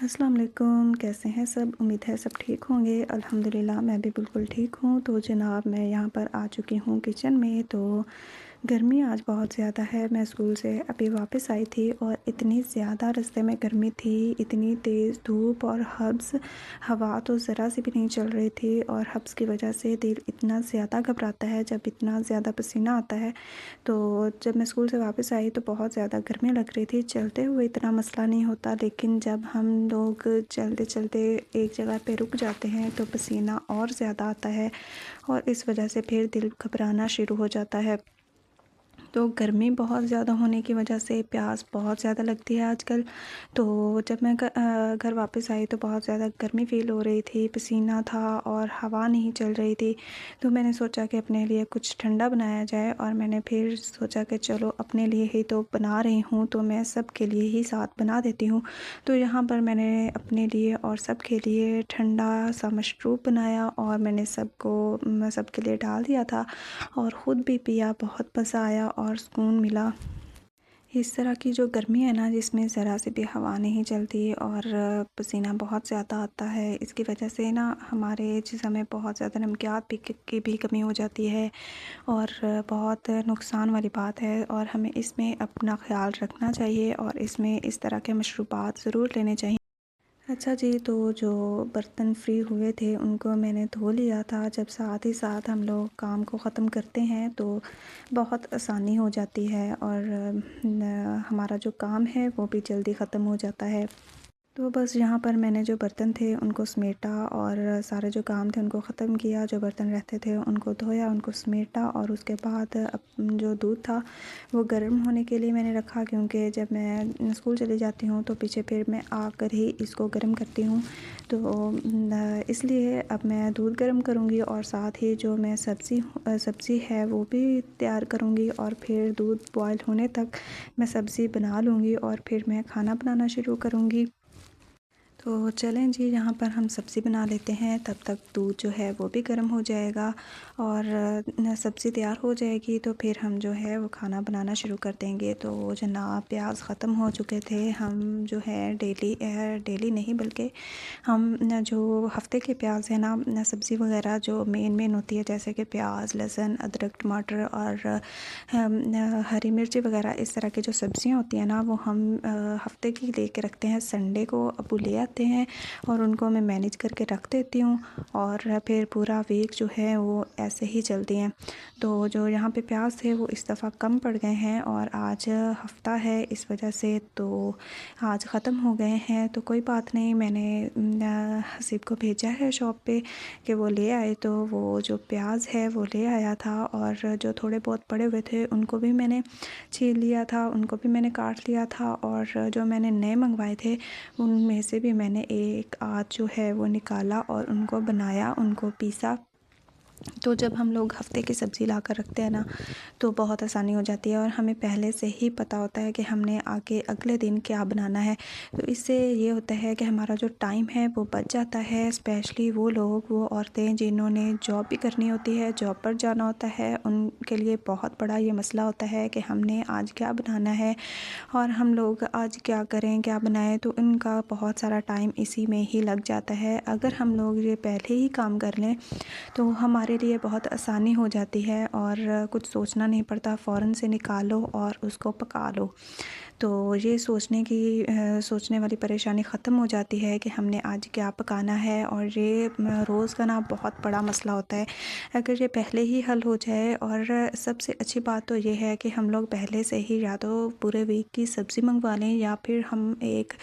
अस्सलाम वालेकुम, कैसे हैं सब? उम्मीद है सब ठीक होंगे। अल्हम्दुलिल्लाह मैं भी बिल्कुल ठीक हूँ। तो जनाब मैं यहाँ पर आ चुकी हूँ किचन में। तो गर्मी आज बहुत ज़्यादा है। मैं स्कूल से अभी वापस आई थी और इतनी ज़्यादा रास्ते में गर्मी थी, इतनी तेज़ धूप और हब्स हवा तो ज़रा सी भी नहीं चल रही थी। और हब्स की वजह से दिल इतना ज़्यादा घबराता है जब इतना ज़्यादा पसीना आता है। तो जब मैं स्कूल से वापस आई तो बहुत ज़्यादा गर्मी लग रही थी। चलते हुए इतना मसला नहीं होता, लेकिन जब हम लोग चलते-चलते एक जगह पे रुक जाते हैं तो पसीना और ज़्यादा आता है और इस वजह से फिर दिल घबराना शुरू हो जाता है। तो गर्मी बहुत ज़्यादा होने की वजह से प्यास बहुत ज़्यादा लगती है आजकल। तो जब मैं घर वापस आई तो बहुत ज़्यादा गर्मी फ़ील हो रही थी, पसीना था और हवा नहीं चल रही थी। तो मैंने सोचा कि अपने लिए कुछ ठंडा बनाया जाए और मैंने फिर सोचा कि चलो अपने लिए ही तो बना रही हूँ, तो मैं सब के लिए ही साथ बना देती हूँ। तो यहाँ पर मैंने अपने लिए और सब के लिए ठंडा सा मशरूब बनाया और मैंने सबके लिए डाल दिया था और ख़ुद भी पिया। बहुत मज़ा आया और सुकून मिला। इस तरह की जो गर्मी है ना, जिसमें ज़रा सी भी हवा नहीं चलती और पसीना बहुत ज़्यादा आता है, इसकी वजह से ना हमारे जिस्म में बहुत ज़्यादा नमकियात की भी कमी हो जाती है और बहुत नुकसान वाली बात है। और हमें इसमें अपना ख़्याल रखना चाहिए और इसमें इस तरह के मशरूबात ज़रूर लेने चाहिए। अच्छा जी, तो जो बर्तन फ्री हुए थे उनको मैंने धो लिया था। जब साथ ही साथ हम लोग काम को ख़त्म करते हैं तो बहुत आसानी हो जाती है और हमारा जो काम है वो भी जल्दी ख़त्म हो जाता है। तो बस यहाँ पर मैंने जो बर्तन थे उनको समेटा और सारे जो काम थे उनको ख़त्म किया। जो बर्तन रहते थे उनको धोया, उनको समेटा और उसके बाद जो दूध था वो गर्म होने के लिए मैंने रखा, क्योंकि जब मैं स्कूल चली जाती हूँ तो पीछे फिर मैं आकर ही इसको गर्म करती हूँ। तो इसलिए अब मैं दूध गर्म करूँगी और साथ ही जो मैं सब्ज़ी है वो भी तैयार करूँगी और फिर दूध बॉयल होने तक मैं सब्ज़ी बना लूँगी और फिर मैं खाना बनाना शुरू करूँगी। तो चलें जी, यहाँ पर हम सब्ज़ी बना लेते हैं, तब तक दूध जो है वो भी गर्म हो जाएगा और सब्ज़ी तैयार हो जाएगी तो फिर हम जो है वो खाना बनाना शुरू कर देंगे। तो जनाब प्याज ख़त्म हो चुके थे। हम जो है डेली नहीं बल्कि हम जो हफ़्ते के प्याज है ना, सब्ज़ी वगैरह जो मेन होती है जैसे कि प्याज, लहसुन, अदरक, टमाटर और हरी मिर्ची वगैरह, इस तरह की जो सब्ज़ियाँ होती हैं ना वो हम हफ़्ते की लेके रखते हैं। संडे को अब्बू ले आते हैं और उनको मैं मैनेज करके रख देती हूँ और फिर पूरा वीक जो है वो ऐसे ही चलती हैं। तो जो यहाँ पे प्याज थे वो इस दफ़ा कम पड़ गए हैं और आज हफ़्ता है इस वजह से तो आज ख़त्म हो गए हैं। तो कोई बात नहीं, मैंने हसीब को भेजा है शॉप पे कि वो ले आए, तो वो जो प्याज है वो ले आया था और जो थोड़े बहुत पड़े हुए थे उनको भी मैंने छील लिया था, उनको भी मैंने काट लिया था और जो मैंने नए मंगवाए थे उनमें से भी मैंने एक आध जो है वो निकाला और उनको बनाया, उनको पीसा। तो जब हम लोग हफ़्ते की सब्ज़ी ला कर रखते हैं ना तो बहुत आसानी हो जाती है और हमें पहले से ही पता होता है कि हमने आगे अगले दिन क्या बनाना है। तो इससे ये होता है कि हमारा जो टाइम है वो बच जाता है। स्पेशली वो औरतें जिन्होंने जॉब भी करनी होती है, जॉब पर जाना होता है, उनके लिए बहुत बड़ा ये मसला होता है कि हमने आज क्या बनाना है और हम लोग आज क्या करें, क्या बनाएं। तो इनका बहुत सारा टाइम इसी में ही लग जाता है। अगर हम लोग ये पहले ही काम कर लें तो हमारे लिए बहुत आसानी हो जाती है और कुछ सोचना नहीं पड़ता, फ़ौरन से निकालो और उसको पका लो। तो ये सोचने वाली परेशानी ख़त्म हो जाती है कि हमने आज क्या पकाना है और ये रोज़ का ना बहुत बड़ा मसला होता है। अगर ये पहले ही हल हो जाए, और सबसे अच्छी बात तो ये है कि हम लोग पहले से ही या तो पूरे वीक की सब्ज़ी मंगवा लें या फिर हम एक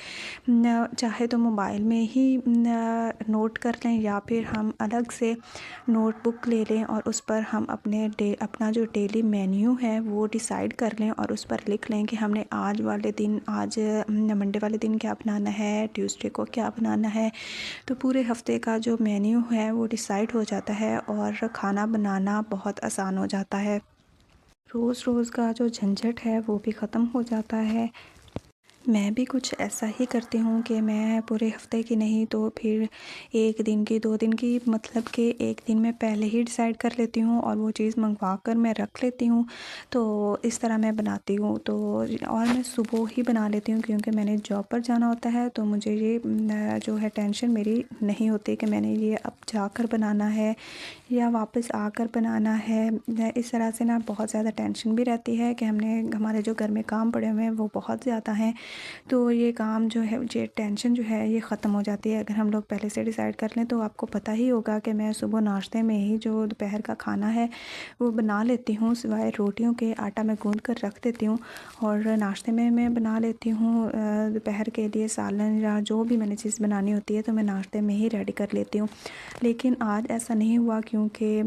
चाहे तो मोबाइल में ही नोट कर लें या फिर हम अलग से नोटबुक ले लें और उस पर हम अपना जो डेली मेन्यू है वो डिसाइड कर लें और उस पर लिख लें कि हमने आज मंडे वाले दिन क्या बनाना है, ट्यूसडे को क्या बनाना है। तो पूरे हफ्ते का जो मेन्यू है वो डिसाइड हो जाता है और खाना बनाना बहुत आसान हो जाता है। रोज़ रोज़ का जो झंझट है वो भी ख़त्म हो जाता है। मैं भी कुछ ऐसा ही करती हूँ कि मैं पूरे हफ़्ते की नहीं तो फिर 1 दिन की, 2 दिन की, मतलब कि 1 दिन मैं पहले ही डिसाइड कर लेती हूँ और वो चीज़ मँगवा कर मैं रख लेती हूँ। तो इस तरह मैं बनाती हूँ। तो और मैं सुबह ही बना लेती हूँ क्योंकि मैंने जॉब पर जाना होता है, तो मुझे ये जो है टेंशन मेरी नहीं होती कि मैंने ये अब जाकर बनाना है या वापस आकर बनाना है। इस तरह से ना बहुत ज़्यादा टेंशन भी रहती है कि हमारे जो घर में काम पड़े हुए हैं वो बहुत ज़्यादा हैं। तो ये काम जो है, ये टेंशन जो है ये ख़त्म हो जाती है अगर हम लोग पहले से डिसाइड कर लें। तो आपको पता ही होगा कि मैं सुबह नाश्ते में ही जो दोपहर का खाना है वो बना लेती हूँ, सिवाय रोटियों के आटा मैं गूँध कर रख देती हूँ और नाश्ते में मैं बना लेती हूँ दोपहर के लिए सालन या जो भी मैंने चीज़ बनानी होती है तो मैं नाश्ते में ही रेडी कर लेती हूँ। लेकिन आज ऐसा नहीं हुआ क्योंकि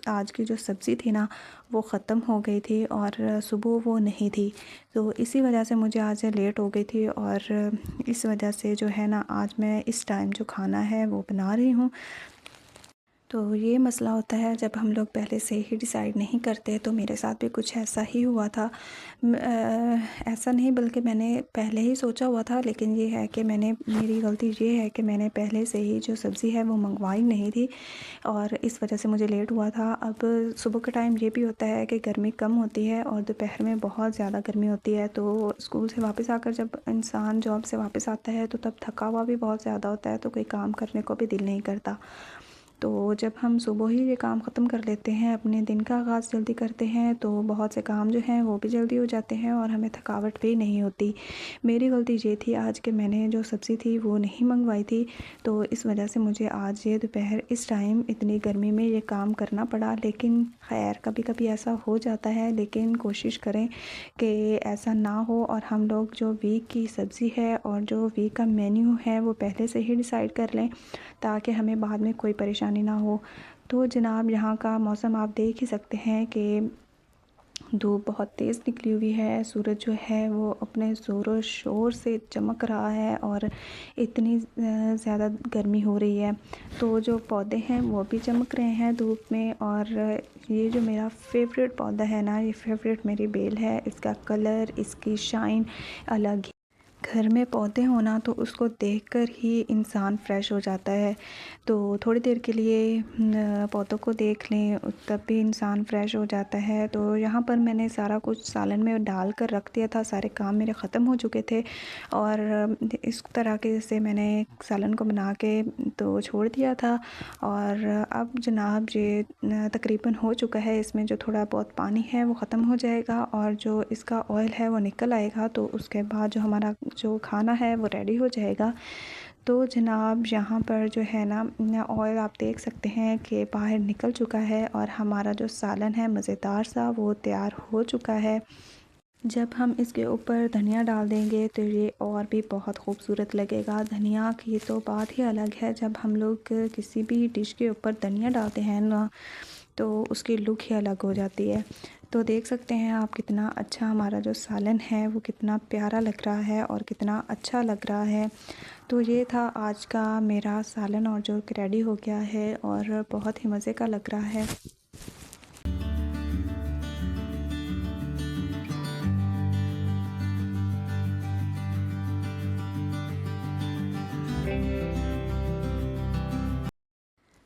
आज की जो सब्ज़ी थी ना वो ख़त्म हो गई थी और सुबह वो नहीं थी। तो इसी वजह से मुझे आज लेट हो गई थी और इस वजह से जो है ना आज मैं इस टाइम जो खाना है वो बना रही हूँ। तो ये मसला होता है जब हम लोग पहले से ही डिसाइड नहीं करते। तो मेरे साथ भी कुछ ऐसा ही हुआ था। ऐसा नहीं बल्कि मैंने पहले ही सोचा हुआ था, लेकिन ये है कि मेरी गलती ये है कि मैंने पहले से ही जो सब्ज़ी है वो मंगवाई नहीं थी और इस वजह से मुझे लेट हुआ था। अब सुबह के टाइम ये भी होता है कि गर्मी कम होती है और दोपहर में बहुत ज़्यादा गर्मी होती है। तो स्कूल से वापस आकर जब इंसान जॉब से वापस आता है तो तब थका हुआ भी बहुत ज़्यादा होता है, तो कोई काम करने को भी दिल नहीं करता। तो जब हम सुबह ही ये काम ख़त्म कर लेते हैं, अपने दिन का आगाज़ जल्दी करते हैं, तो बहुत से काम जो हैं वो भी जल्दी हो जाते हैं और हमें थकावट भी नहीं होती। मेरी गलती ये थी आज कि मैंने जो सब्ज़ी थी वो नहीं मंगवाई थी, तो इस वजह से मुझे आज ये दोपहर इस टाइम इतनी गर्मी में ये काम करना पड़ा। लेकिन ख़ैर कभी-कभी ऐसा हो जाता है, लेकिन कोशिश करें कि ऐसा ना हो और हम लोग जो वीक की सब्ज़ी है और जो वीक का मेन्यू है वो पहले से ही डिसाइड कर लें, ताकि हमें बाद में कोई परेशानी ना हो। तो जनाब यहाँ का मौसम आप देख ही सकते हैं कि धूप बहुत तेज़ निकली हुई है, सूरज जो है वो अपने ज़ोरों शोर से चमक रहा है और इतनी ज़्यादा गर्मी हो रही है। तो जो पौधे हैं वो भी चमक रहे हैं धूप में और ये जो मेरा फ़ेवरेट पौधा है ना, ये फ़ेवरेट मेरी बेल है। इसका कलर, इसकी शाइन अलग ही। घर में पौधे होना तो उसको देखकर ही इंसान फ्रेश हो जाता है। तो थोड़ी देर के लिए पौधों को देख लें तब भी इंसान फ्रेश हो जाता है। तो यहाँ पर मैंने सारा कुछ सालन में डाल कर रख दिया था, सारे काम मेरे ख़त्म हो चुके थे और इस तरह के से मैंने सालन को बना के तो छोड़ दिया था। और अब जनाब ये तकरीबन हो चुका है। इसमें जो थोड़ा बहुत पानी है वो ख़त्म हो जाएगा और जो इसका ऑयल है वो निकल आएगा, तो उसके बाद जो हमारा जो खाना है वो रेडी हो जाएगा। तो जनाब यहाँ पर जो है ना ऑयल आप देख सकते हैं कि बाहर निकल चुका है और हमारा जो सालन है मज़ेदार सा वो तैयार हो चुका है। जब हम इसके ऊपर धनिया डाल देंगे तो ये और भी बहुत खूबसूरत लगेगा। धनिया की तो बात ही अलग है। जब हम लोग किसी भी डिश के ऊपर धनिया डालते हैं ना तो उसकी लुक ही अलग हो जाती है। तो देख सकते हैं आप कितना अच्छा हमारा जो सालन है वो कितना प्यारा लग रहा है और कितना अच्छा लग रहा है। तो ये था आज का मेरा सालन और जो कि रेडी हो गया है और बहुत ही मज़े का लग रहा है।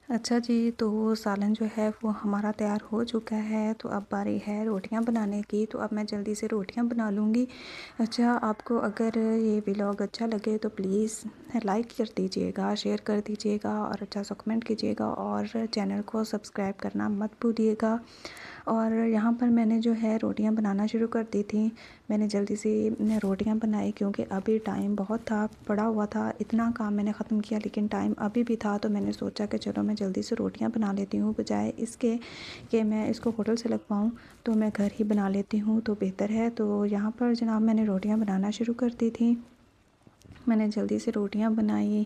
अच्छा जी, तो सालन जो है वो हमारा तैयार हो चुका है। तो अब बारी है रोटियां बनाने की, तो अब मैं जल्दी से रोटियां बना लूँगी। अच्छा, आपको अगर ये व्लॉग अच्छा लगे तो प्लीज़ लाइक कर दीजिएगा, शेयर कर दीजिएगा और अच्छा सा कमेंट कीजिएगा और चैनल को सब्सक्राइब करना मत भूलिएगा। और यहाँ पर मैंने जो है रोटियां बनाना शुरू कर दी थी। मैंने जल्दी से रोटियां बनाई क्योंकि अभी टाइम बहुत था, पड़ा हुआ था। इतना काम मैंने ख़त्म किया लेकिन टाइम अभी भी था, तो मैंने सोचा कि चलो मैं जल्दी से रोटियां बना लेती हूँ, बजाय इसके कि मैं इसको होटल से लगवाऊँ, तो मैं घर ही बना लेती हूँ तो बेहतर है। तो यहाँ पर जनाब मैंने रोटियां बनाना शुरू कर दी थी। मैंने जल्दी से रोटियां बनाई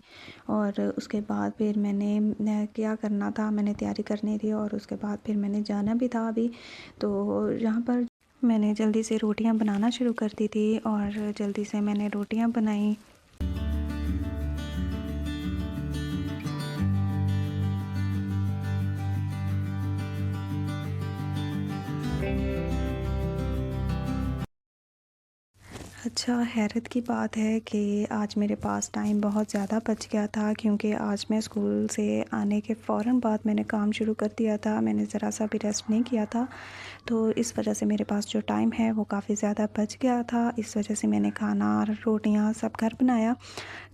और उसके बाद फिर मैंने क्या करना था, मैंने तैयारी करनी थी और उसके बाद फिर मैंने जाना भी था अभी। तो यहाँ पर मैंने जल्दी से रोटियां बनाना शुरू कर दी थी और जल्दी से मैंने रोटियां बनाई। अच्छा, हैरत की बात है कि आज मेरे पास टाइम बहुत ज़्यादा बच गया था, क्योंकि आज मैं स्कूल से आने के फ़ौरन बाद मैंने काम शुरू कर दिया था। मैंने ज़रा-सा भी रेस्ट नहीं किया था। तो इस वजह से मेरे पास जो टाइम है वो काफ़ी ज़्यादा बच गया था। इस वजह से मैंने खाना, रोटियाँ सब घर बनाया।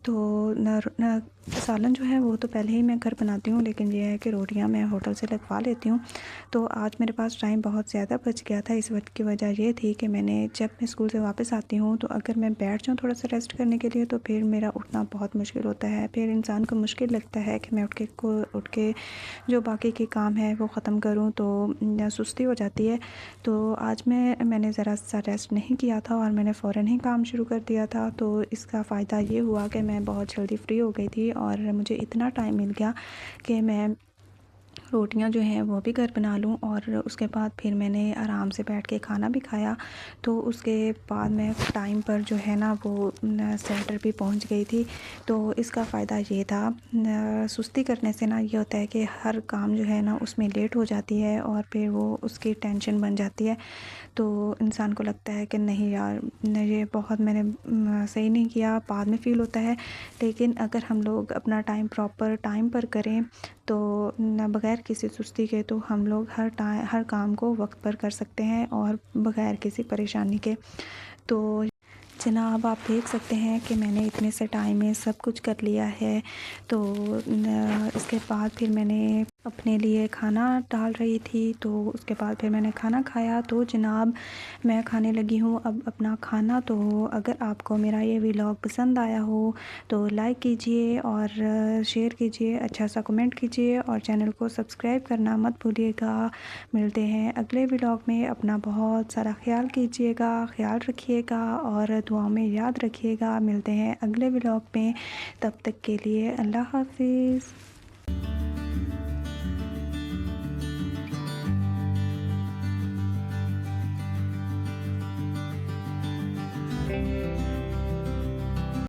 तो न सालन जो है वो तो पहले ही मैं घर बनाती हूँ, लेकिन ये है कि रोटियाँ मैं होटल से लगवा लेती हूँ। तो आज मेरे पास टाइम बहुत ज़्यादा बच गया था। इस वक्त की वजह ये थी कि जब मैं स्कूल से वापस आती हूँ तो अगर मैं बैठ जाऊँ थोड़ा-सा रेस्ट करने के लिए, तो फिर मेरा उठना बहुत मुश्किल होता है। फिर इंसान को मुश्किल लगता है कि मैं उठ के जो बाकी के काम है वो ख़त्म करूँ, तो सुस्ती हो जाती है। तो आज मैंने ज़रा-सा रेस्ट नहीं किया था और मैंने फ़ौरन ही काम शुरू कर दिया था। तो इसका फ़ायदा ये हुआ कि मैं बहुत जल्दी फ्री हो गई थी और मुझे इतना टाइम मिल गया कि मैं रोटियां जो हैं वो भी घर बना लूं, और उसके बाद फिर मैंने आराम से बैठ के खाना भी खाया। तो उसके बाद मैं टाइम पर जो है ना वो सेंटर भी पहुंच गई थी। तो इसका फ़ायदा ये था, सुस्ती करने से ना ये होता है कि हर काम जो है ना उसमें लेट हो जाती है और फिर वो उसकी टेंशन बन जाती है। तो इंसान को लगता है कि नहीं यार, ये बहुत मैंने सही नहीं किया, बाद में फ़ील होता है। लेकिन अगर हम लोग अपना टाइम प्रॉपर टाइम पर करें, तो न बग़ैर किसी सुस्ती के, तो हम लोग हर काम को वक्त पर कर सकते हैं और बग़ैर किसी परेशानी के। तो जनाब, आप देख सकते हैं कि मैंने इतने से टाइम में सब कुछ कर लिया है। तो इसके बाद फिर मैंने अपने लिए खाना डाल रही थी, तो उसके बाद फिर मैंने खाना खाया। तो जनाब, मैं खाने लगी हूँ अब अपना खाना। तो अगर आपको मेरा ये व्लॉग पसंद आया हो तो लाइक कीजिए और शेयर कीजिए, अच्छा सा कमेंट कीजिए और चैनल को सब्सक्राइब करना मत भूलिएगा। मिलते हैं अगले व्लॉग में। अपना बहुत सारा ख्याल कीजिएगा, ख्याल रखिएगा और दुआ में याद रखिएगा। मिलते हैं अगले व्लॉग में, तब तक के लिए अल्लाह हाफ़िज़।